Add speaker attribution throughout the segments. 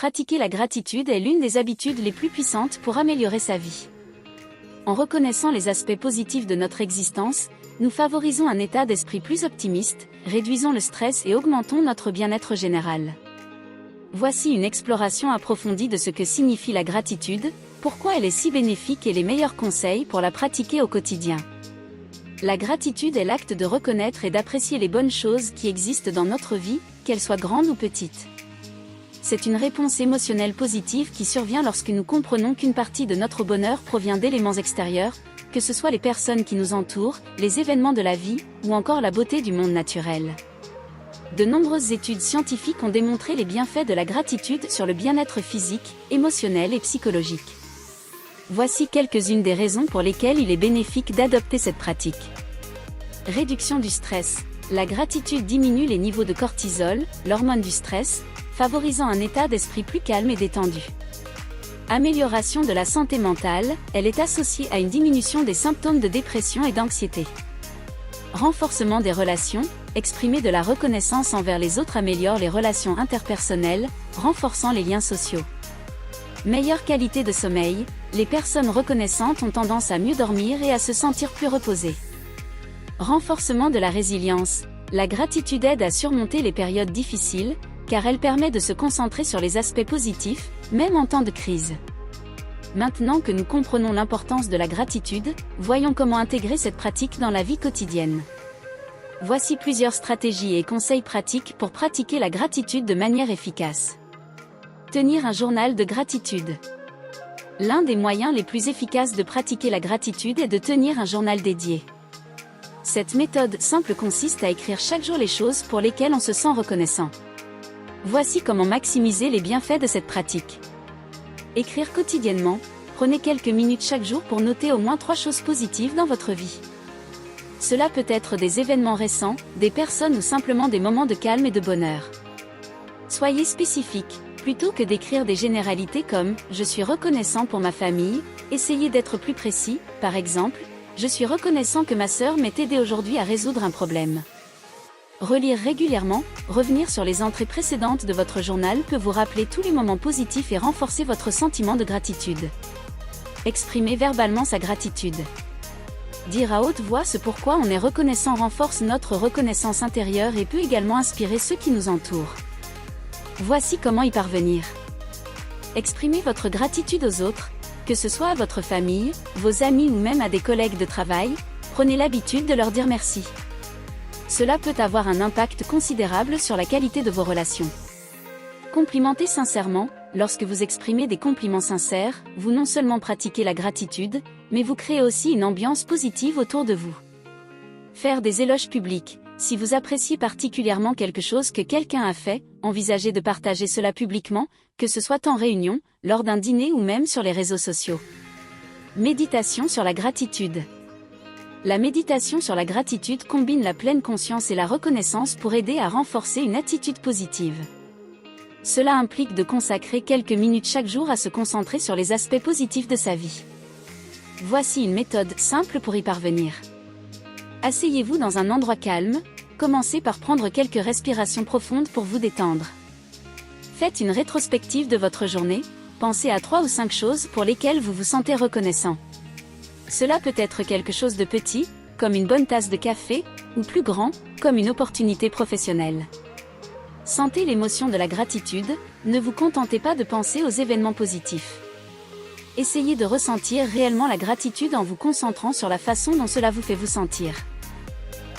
Speaker 1: Pratiquer la gratitude est l'une des habitudes les plus puissantes pour améliorer sa vie. En reconnaissant les aspects positifs de notre existence, nous favorisons un état d'esprit plus optimiste, réduisons le stress et augmentons notre bien-être général. Voici une exploration approfondie de ce que signifie la gratitude, pourquoi elle est si bénéfique et les meilleurs conseils pour la pratiquer au quotidien. La gratitude est l'acte de reconnaître et d'apprécier les bonnes choses qui existent dans notre vie, qu'elles soient grandes ou petites. C'est une réponse émotionnelle positive qui survient lorsque nous comprenons qu'une partie de notre bonheur provient d'éléments extérieurs, que ce soit les personnes qui nous entourent, les événements de la vie, ou encore la beauté du monde naturel. De nombreuses études scientifiques ont démontré les bienfaits de la gratitude sur le bien-être physique, émotionnel et psychologique. Voici quelques-unes des raisons pour lesquelles il est bénéfique d'adopter cette pratique. Réduction du stress. La gratitude diminue les niveaux de cortisol, l'hormone du stress, favorisant un état d'esprit plus calme et détendu. Amélioration de la santé mentale, elle est associée à une diminution des symptômes de dépression et d'anxiété. Renforcement des relations, exprimer de la reconnaissance envers les autres améliore les relations interpersonnelles, renforçant les liens sociaux. Meilleure qualité de sommeil, les personnes reconnaissantes ont tendance à mieux dormir et à se sentir plus reposées. Renforcement de la résilience, la gratitude aide à surmonter les périodes difficiles, car elle permet de se concentrer sur les aspects positifs, même en temps de crise. Maintenant que nous comprenons l'importance de la gratitude, voyons comment intégrer cette pratique dans la vie quotidienne. Voici plusieurs stratégies et conseils pratiques pour pratiquer la gratitude de manière efficace. Tenir un journal de gratitude. L'un des moyens les plus efficaces de pratiquer la gratitude est de tenir un journal dédié. Cette méthode simple consiste à écrire chaque jour les choses pour lesquelles on se sent reconnaissant. Voici comment maximiser les bienfaits de cette pratique. Écrire quotidiennement, prenez quelques minutes chaque jour pour noter au moins 3 choses positives dans votre vie. Cela peut être des événements récents, des personnes ou simplement des moments de calme et de bonheur. Soyez spécifique, plutôt que d'écrire des généralités comme « Je suis reconnaissant pour ma famille », essayez d'être plus précis, par exemple « Je suis reconnaissant que ma sœur m'ait aidé aujourd'hui à résoudre un problème ». Relire régulièrement, revenir sur les entrées précédentes de votre journal peut vous rappeler tous les moments positifs et renforcer votre sentiment de gratitude. Exprimer verbalement sa gratitude. Dire à haute voix ce pourquoi on est reconnaissant renforce notre reconnaissance intérieure et peut également inspirer ceux qui nous entourent. Voici comment y parvenir. Exprimez votre gratitude aux autres, que ce soit à votre famille, vos amis ou même à des collègues de travail, prenez l'habitude de leur dire merci. Cela peut avoir un impact considérable sur la qualité de vos relations. Complimentez sincèrement, lorsque vous exprimez des compliments sincères, vous non seulement pratiquez la gratitude, mais vous créez aussi une ambiance positive autour de vous. Faire des éloges publics. Si vous appréciez particulièrement quelque chose que quelqu'un a fait, envisagez de partager cela publiquement, que ce soit en réunion, lors d'un dîner ou même sur les réseaux sociaux. Méditation sur la gratitude. La méditation sur la gratitude combine la pleine conscience et la reconnaissance pour aider à renforcer une attitude positive. Cela implique de consacrer quelques minutes chaque jour à se concentrer sur les aspects positifs de sa vie. Voici une méthode simple pour y parvenir. Asseyez-vous dans un endroit calme, commencez par prendre quelques respirations profondes pour vous détendre. Faites une rétrospective de votre journée, pensez à 3 ou 5 choses pour lesquelles vous vous sentez reconnaissant. Cela peut être quelque chose de petit, comme une bonne tasse de café, ou plus grand, comme une opportunité professionnelle. Sentez l'émotion de la gratitude, ne vous contentez pas de penser aux événements positifs. Essayez de ressentir réellement la gratitude en vous concentrant sur la façon dont cela vous fait vous sentir.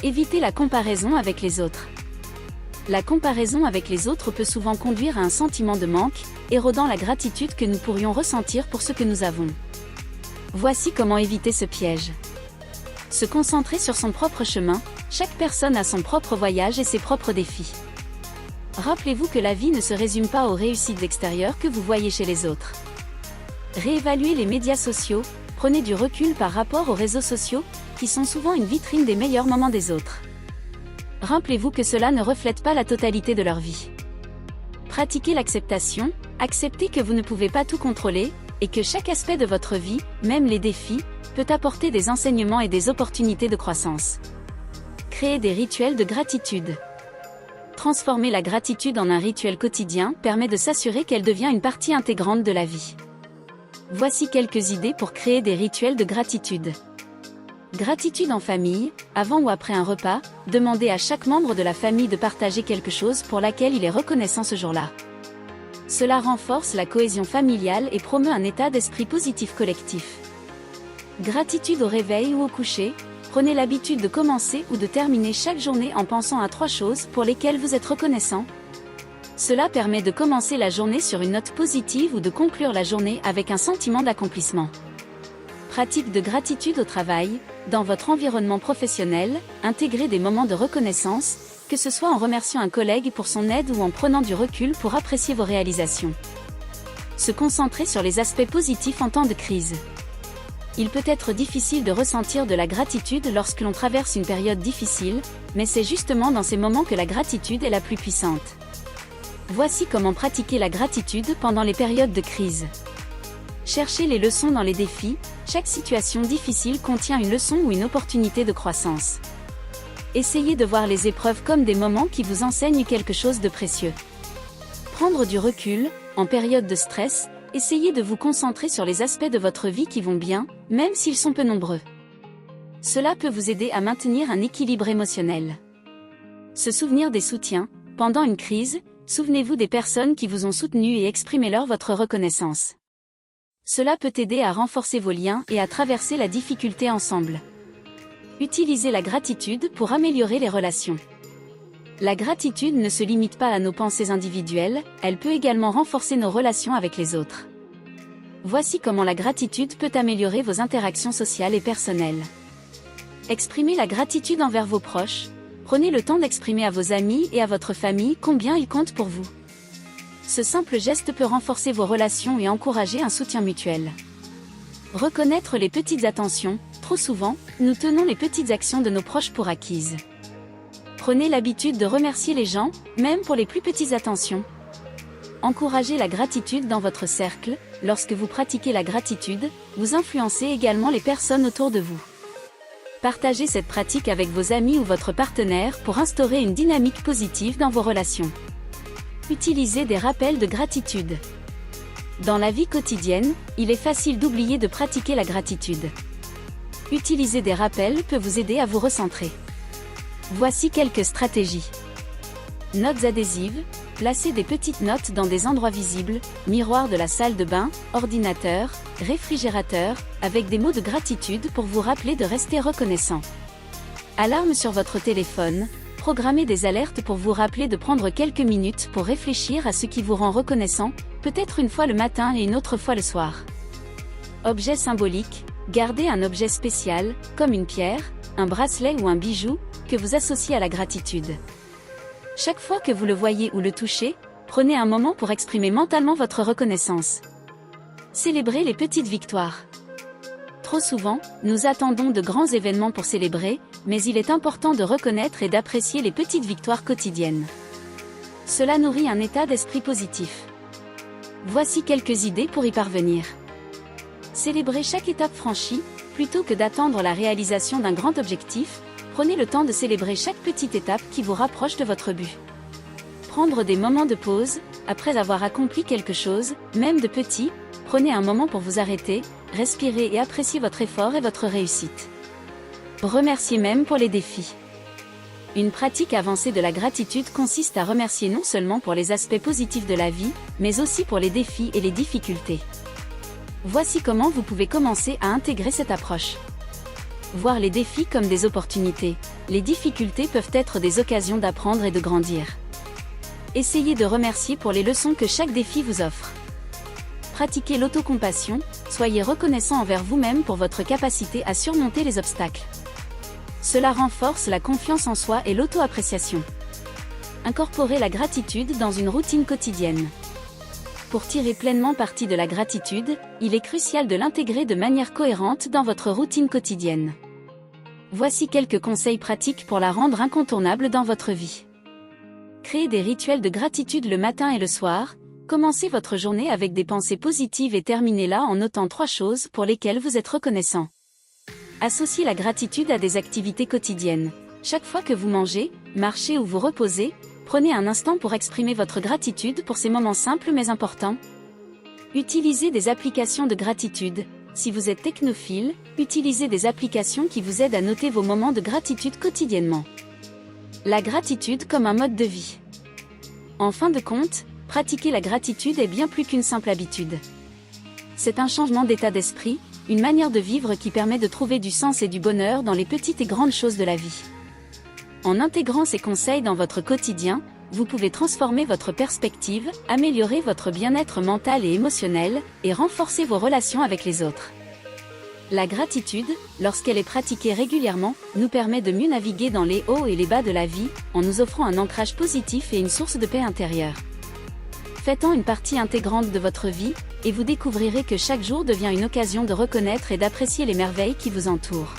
Speaker 1: Évitez la comparaison avec les autres. La comparaison avec les autres peut souvent conduire à un sentiment de manque, érodant la gratitude que nous pourrions ressentir pour ce que nous avons. Voici comment éviter ce piège. Se concentrer sur son propre chemin, chaque personne a son propre voyage et ses propres défis. Rappelez-vous que la vie ne se résume pas aux réussites extérieures que vous voyez chez les autres. Réévaluez les médias sociaux, prenez du recul par rapport aux réseaux sociaux, qui sont souvent une vitrine des meilleurs moments des autres. Rappelez-vous que cela ne reflète pas la totalité de leur vie. Pratiquez l'acceptation, acceptez que vous ne pouvez pas tout contrôler, et que chaque aspect de votre vie, même les défis, peut apporter des enseignements et des opportunités de croissance. Créez des rituels de gratitude. Transformer la gratitude en un rituel quotidien permet de s'assurer qu'elle devient une partie intégrante de la vie. Voici quelques idées pour créer des rituels de gratitude. Gratitude en famille, avant ou après un repas, demandez à chaque membre de la famille de partager quelque chose pour laquelle il est reconnaissant ce jour-là. Cela renforce la cohésion familiale et promeut un état d'esprit positif collectif. Gratitude au réveil ou au coucher, prenez l'habitude de commencer ou de terminer chaque journée en pensant à 3 choses pour lesquelles vous êtes reconnaissant. Cela permet de commencer la journée sur une note positive ou de conclure la journée avec un sentiment d'accomplissement. Pratique de gratitude au travail, dans votre environnement professionnel, intégrez des moments de reconnaissance, que ce soit en remerciant un collègue pour son aide ou en prenant du recul pour apprécier vos réalisations. Se concentrer sur les aspects positifs en temps de crise. Il peut être difficile de ressentir de la gratitude lorsque l'on traverse une période difficile, mais c'est justement dans ces moments que la gratitude est la plus puissante. Voici comment pratiquer la gratitude pendant les périodes de crise. Cherchez les leçons dans les défis, chaque situation difficile contient une leçon ou une opportunité de croissance. Essayez de voir les épreuves comme des moments qui vous enseignent quelque chose de précieux. Prendre du recul, en période de stress, essayez de vous concentrer sur les aspects de votre vie qui vont bien, même s'ils sont peu nombreux. Cela peut vous aider à maintenir un équilibre émotionnel. Se souvenir des soutiens, pendant une crise, souvenez-vous des personnes qui vous ont soutenu et exprimez-leur votre reconnaissance. Cela peut aider à renforcer vos liens et à traverser la difficulté ensemble. Utilisez la gratitude pour améliorer les relations. La gratitude ne se limite pas à nos pensées individuelles, elle peut également renforcer nos relations avec les autres. Voici comment la gratitude peut améliorer vos interactions sociales et personnelles. Exprimez la gratitude envers vos proches. Prenez le temps d'exprimer à vos amis et à votre famille combien ils comptent pour vous. Ce simple geste peut renforcer vos relations et encourager un soutien mutuel. Reconnaître les petites attentions. Trop souvent, nous tenons les petites actions de nos proches pour acquises. Prenez l'habitude de remercier les gens, même pour les plus petites attentions. Encouragez la gratitude dans votre cercle. Lorsque vous pratiquez la gratitude, vous influencez également les personnes autour de vous. Partagez cette pratique avec vos amis ou votre partenaire pour instaurer une dynamique positive dans vos relations. Utilisez des rappels de gratitude. Dans la vie quotidienne, il est facile d'oublier de pratiquer la gratitude. Utiliser des rappels peut vous aider à vous recentrer. Voici quelques stratégies. Notes adhésives. Placez des petites notes dans des endroits visibles, miroir de la salle de bain, ordinateur, réfrigérateur, avec des mots de gratitude pour vous rappeler de rester reconnaissant. Alarme sur votre téléphone. Programmez des alertes pour vous rappeler de prendre quelques minutes pour réfléchir à ce qui vous rend reconnaissant, peut-être une fois le matin et une autre fois le soir. Objet symbolique. Gardez un objet spécial, comme une pierre, un bracelet ou un bijou, que vous associez à la gratitude. Chaque fois que vous le voyez ou le touchez, prenez un moment pour exprimer mentalement votre reconnaissance. Célébrez les petites victoires. Trop souvent, nous attendons de grands événements pour célébrer, mais il est important de reconnaître et d'apprécier les petites victoires quotidiennes. Cela nourrit un état d'esprit positif. Voici quelques idées pour y parvenir. Célébrez chaque étape franchie, plutôt que d'attendre la réalisation d'un grand objectif. Prenez le temps de célébrer chaque petite étape qui vous rapproche de votre but. Prendre des moments de pause, après avoir accompli quelque chose, même de petit, prenez un moment pour vous arrêter, respirer et apprécier votre effort et votre réussite. Remerciez même pour les défis. Une pratique avancée de la gratitude consiste à remercier non seulement pour les aspects positifs de la vie, mais aussi pour les défis et les difficultés. Voici comment vous pouvez commencer à intégrer cette approche. Voir les défis comme des opportunités. Les difficultés peuvent être des occasions d'apprendre et de grandir. Essayez de remercier pour les leçons que chaque défi vous offre. Pratiquez l'autocompassion, soyez reconnaissant envers vous-même pour votre capacité à surmonter les obstacles. Cela renforce la confiance en soi et l'auto-appréciation. Incorporez la gratitude dans une routine quotidienne. Pour tirer pleinement parti de la gratitude, il est crucial de l'intégrer de manière cohérente dans votre routine quotidienne. Voici quelques conseils pratiques pour la rendre incontournable dans votre vie. Créez des rituels de gratitude le matin et le soir. Commencez votre journée avec des pensées positives et terminez-la en notant 3 choses pour lesquelles vous êtes reconnaissant. Associez la gratitude à des activités quotidiennes. Chaque fois que vous mangez, marchez ou vous reposez, Prenez un instant pour exprimer votre gratitude pour ces moments simples mais importants. Utilisez des applications de gratitude. Si vous êtes technophile, utilisez des applications qui vous aident à noter vos moments de gratitude quotidiennement. La gratitude comme un mode de vie. En fin de compte, pratiquer la gratitude est bien plus qu'une simple habitude. C'est un changement d'état d'esprit, une manière de vivre qui permet de trouver du sens et du bonheur dans les petites et grandes choses de la vie. En intégrant ces conseils dans votre quotidien, vous pouvez transformer votre perspective, améliorer votre bien-être mental et émotionnel, et renforcer vos relations avec les autres. La gratitude, lorsqu'elle est pratiquée régulièrement, nous permet de mieux naviguer dans les hauts et les bas de la vie, en nous offrant un ancrage positif et une source de paix intérieure. Faites-en une partie intégrante de votre vie, et vous découvrirez que chaque jour devient une occasion de reconnaître et d'apprécier les merveilles qui vous entourent.